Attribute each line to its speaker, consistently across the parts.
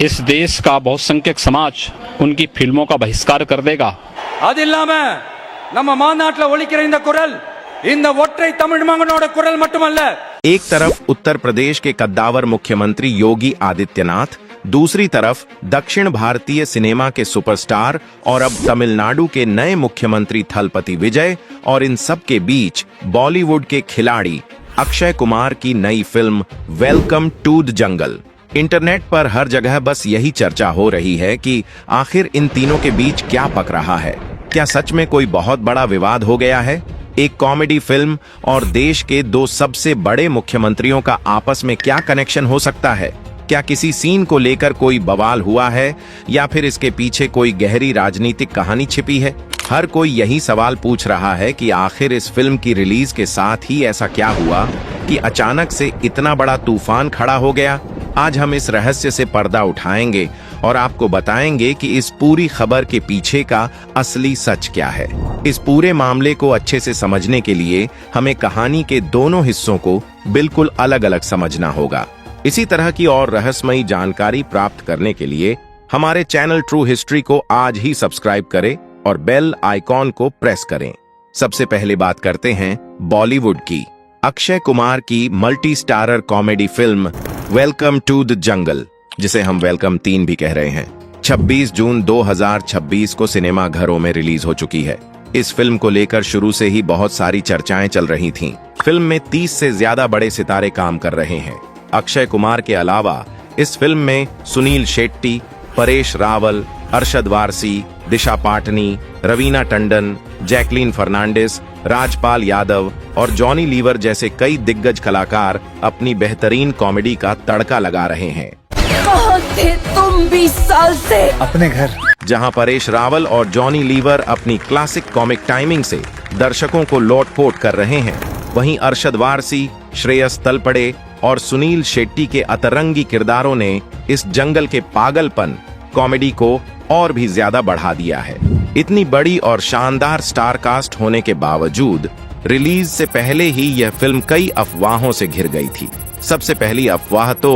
Speaker 1: इस देश का बहुसंख्यक समाज उनकी फिल्मों का बहिष्कार कर देगा।
Speaker 2: அதில்லாம நம்ம மாநாட்டுல ஒலிக்கிற இந்த குரல் இந்த ஒற்றை தமிழ் மகனோட குரல் மட்டுமல்ல।
Speaker 3: एक तरफ उत्तर प्रदेश के कद्दावर मुख्यमंत्री योगी आदित्यनाथ, दूसरी तरफ दक्षिण भारतीय सिनेमा के सुपरस्टार और अब तमिलनाडु के नए मुख्यमंत्री थलपति विजय, और इन सब के बीच बॉलीवुड के खिलाड़ी अक्षय कुमार की नई film welcome to the jungle. Internet पर हर जगह बस यही चर्चा हो रही है कि आखिर इन तीनों के बीच क्या पक रहा है। क्या सच में कोई बहुत बड़ा विवाद हो गया है? एक कॉमेडी फिल्म और देश के दो सबसे बड़े मुख्यमंत्रियों का आपस में क्या कनेक्शन हो सकता है? क्या किसी सीन को लेकर कोई बवाल हुआ है या फिर इसके पीछे कोई गहरी राजनीतिक कहानी छिपी है? हर कोई यही सवाल पूछ रहा है कि आखिर इस फिल्म की रिलीज के साथ ही ऐसा क्या हुआ कि अचानक से इतना बड़ा तूफान खड़ा हो गया। आज हम इस रहस्य से पर्दा उठाएंगे और आपको बताएंगे कि इस पूरी खबर के पीछे का असली सच क्या है। इस पूरे मामले को अच्छे से समझने के लिए हमें कहानी के दोनों हिस्सों को बिल्कुल अलग अलग समझना होगा। इसी तरह की और रहस्यमयी जानकारी प्राप्त करने के लिए हमारे चैनल ट्रू हिस्ट्री को आज ही सब्सक्राइब करें और बेल आइकॉन को प्रेस करें। सबसे पहले बात करते हैं बॉलीवुड की। अक्षय कुमार की multi starrer comedy film welcome to the jungle, जिसे हम वेलकम 3 भी कह रहे हैं, 26 जून 2026 को सिनेमा घरों में रिलीज हो चुकी है। इस फिल्म को लेकर शुरू से ही बहुत सारी चर्चाएं चल रही थीं। फिल्म में 30 से ज्यादा बड़े सितारे काम कर रहे हैं। अक्षय कुमार के अलावा इस फिल्म में सुनील शेट्टी, परेश रावल, अरशद वारसी, दिशा पाटनी, रवीना टंडन, जैकलीन फर्नांडिस, राजपाल यादव और जॉनी लीवर जैसे कई दिग्गज कलाकार अपनी बेहतरीन कॉमेडी का तड़का लगा रहे हैं।
Speaker 4: कहाँ थे तुम 20 साल से?
Speaker 5: अपने घर।
Speaker 3: जहां परेश रावल और जॉनी लीवर अपनी क्लासिक कॉमिक टाइमिंग से दर्शकों को लोटपोट कर रहे हैं, वहीं अरशद वारसी, श्रेयस तलपड़े और सुनील शेट्टी के अतरंगी किरदारों ने इस जंगल के पागलपन कॉमेडी को और भी ज्यादा बढ़ा दिया है। इतनी बड़ी और शानदार स्टार कास्ट होने के बावजूद रिलीज से पहले ही यह फिल्म कई अफवाहों से घिर गई थी। सबसे पहली अफवाह तो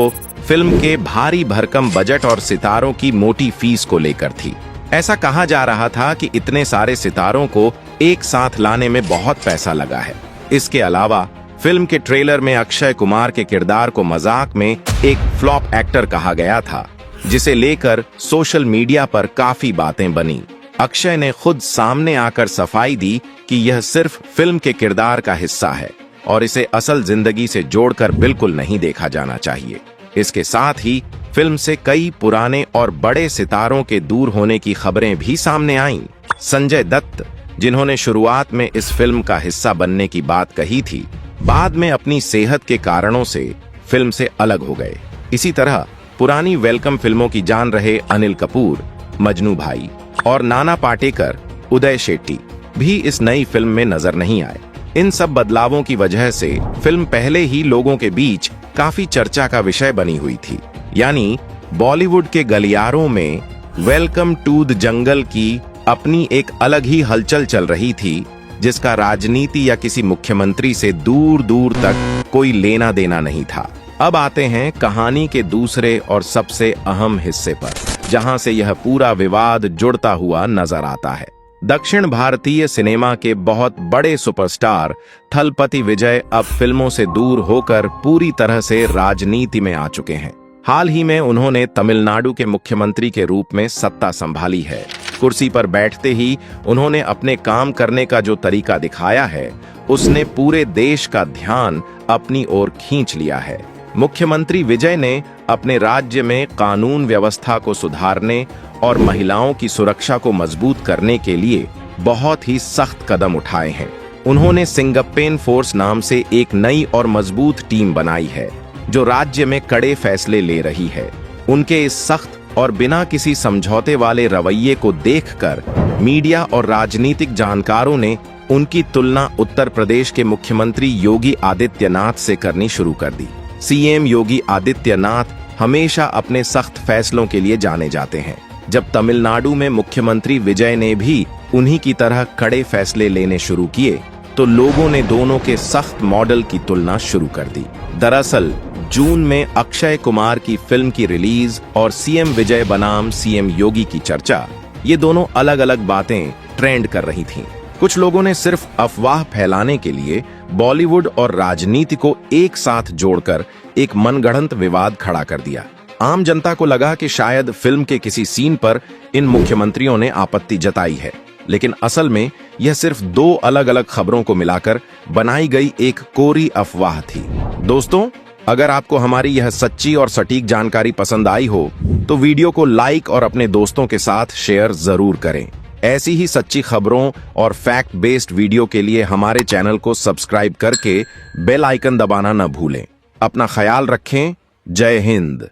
Speaker 3: फिल्म के भारी भरकम बजट और सितारों की मोटी फीस को लेकर थी। ऐसा कहा जा रहा था कि इतने सारे सितारों को एक साथ लाने में बहुत पैसा लगा है। इसके अलावा फिल्म के ट्रेलर में अक्षय कुमार के किरदार को मजाक में एक फ्लॉप एक्टर कहा गया था, जिसे लेकर सोशल मीडिया पर काफी बातें बनी। अक्षय ने खुद सामने आकर सफाई दी कि यह सिर्फ फिल्म के किरदार का हिस्सा है और इसे असल जिंदगी से जोड़कर बिल्कुल नहीं देखा जाना चाहिए। इसके साथ ही फिल्म से कई पुराने और बड़े सितारों के दूर होने की खबरें भी सामने आईं। संजय दत्त, जिन्होंने शुरुआत में इस फिल्म का हिस्सा बनने की बात कही थी, बाद में अपनी सेहत के कारणों से फिल्म से अलग हो गए। इसी तरह पुरानी वेलकम फिल्मों की जान रहे अनिल कपूर, मजनू भाई और नाना पाटेकर, उदय शेट्टी भी इस नई फिल्म में नजर नहीं आए। इन सब बदलावों की वजह से फिल्म पहले ही लोगों के बीच काफी चर्चा का विषय बनी हुई थी। यानी बॉलीवुड के गलियारों में वेलकम टू द जंगल की अपनी एक अलग ही हलचल चल रही थी, जिसका राजनीति या किसी मुख्यमंत्री से दूर दूर तक कोई लेना देना नहीं था। अब आते हैं कहानी के दूसरे और सबसे अहम हिस्से पर, जहां से यह पूरा विवाद जुड़ता हुआ नजर आता है। दक्षिण भारतीय सिनेमा के बहुत बड़े सुपरस्टार थलपति विजय अब फिल्मों से दूर होकर पूरी तरह से राजनीति में आ चुके हैं। हाल ही में उन्होंने तमिलनाडु के मुख्यमंत्री के रूप में सत्ता संभाली है। कुर्सी पर बैठते ही उन्होंने अपने काम करने का जो तरीका दिखाया है, उसने पूरे देश का ध्यान अपनी ओर खींच लिया है। मुख्यमंत्री विजय ने अपने राज्य में कानून व्यवस्था को सुधारने और महिलाओं की सुरक्षा को मजबूत करने के लिए बहुत ही सख्त कदम उठाए हैं। उन्होंने सिंगप्पेन फोर्स नाम से एक नई और मजबूत टीम बनाई है, जो राज्य में कड़े फैसले ले रही है। उनके इस सख्त और बिना किसी समझौते वाले रवैये को देखकर मीडिया और राजनीतिक जानकारों ने उनकी तुलना उत्तर प्रदेश के मुख्यमंत्री योगी आदित्यनाथ से करनी शुरू कर दी। सीएम योगी आदित्यनाथ हमेशा अपने सख्त फैसलों के लिए जाने जाते हैं। जब तमिलनाडु में मुख्यमंत्री विजय ने भी उन्हीं की तरह कड़े फैसले लेने शुरू किए, तो लोगों ने दोनों के सख्त मॉडल की तुलना शुरू कर दी। दरअसल जून में अक्षय कुमार की फिल्म की रिलीज और सीएम विजय बनाम सीएम योगी की चर्चा, ये दोनों अलग अलग बातें ट्रेंड कर रही थीं। कुछ लोगों ने सिर्फ अफवाह फैलाने के लिए बॉलीवुड और राजनीति को एक साथ जोड़कर एक मनगढ़ंत विवाद खड़ा कर दिया। आम जनता को लगा कि शायद फिल्म के किसी सीन पर इन मुख्यमंत्रियों ने आपत्ति जताई है, लेकिन असल में यह सिर्फ दो अलग अलग खबरों को मिलाकर बनाई गई एक कोरी अफवाह थी। दोस्तों, अगर आपको हमारी यह सच्ची और सटीक जानकारी पसंद आई हो तो वीडियो को लाइक और अपने दोस्तों के साथ शेयर जरूर करें। ऐसी ही सच्ची खबरों और फैक्ट बेस्ड वीडियो के लिए हमारे चैनल को सब्सक्राइब करके बेल आइकन दबाना न भूलें। अपना ख्याल रखें। जय हिंद।